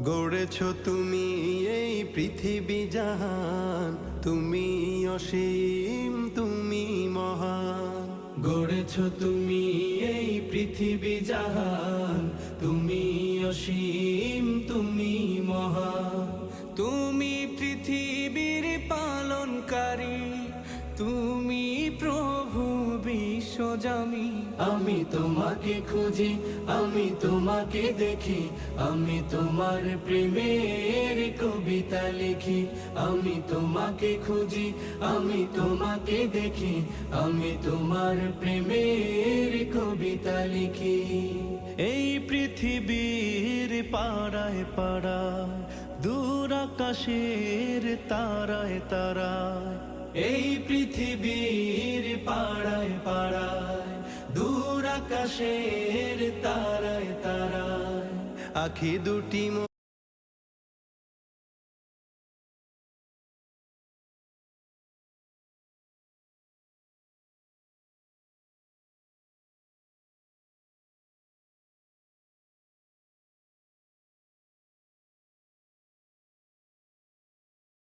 গড়েছ তুমি এই পৃথিবী জাহান, তুমি অসীম তুমি মহান। গড়েছ তুমি এই পৃথিবী জাহান, তুমি অসীম তুমি মহান। তুমি পৃথিবীর পালনকারী, তুমি প্রভু বিশ্বজামি। আমি তোমাকে খুঁজি, আমি তোমাকে দেখি, আমি তোমার প্রেমের কবিতা লিখি। আমি তোমাকে খুঁজি, আমি তোমাকে দেখি, আমি তোমার প্রেমের কবিতা লিখি। এই পৃথিবীর পাড়ায় পাড়ায়, দূর আকাশের তারায় তারায়। এই পৃথিবীর পাড়ায় পাড়ায়, দূর আকাশের তারায় তারায়। আখি দুটি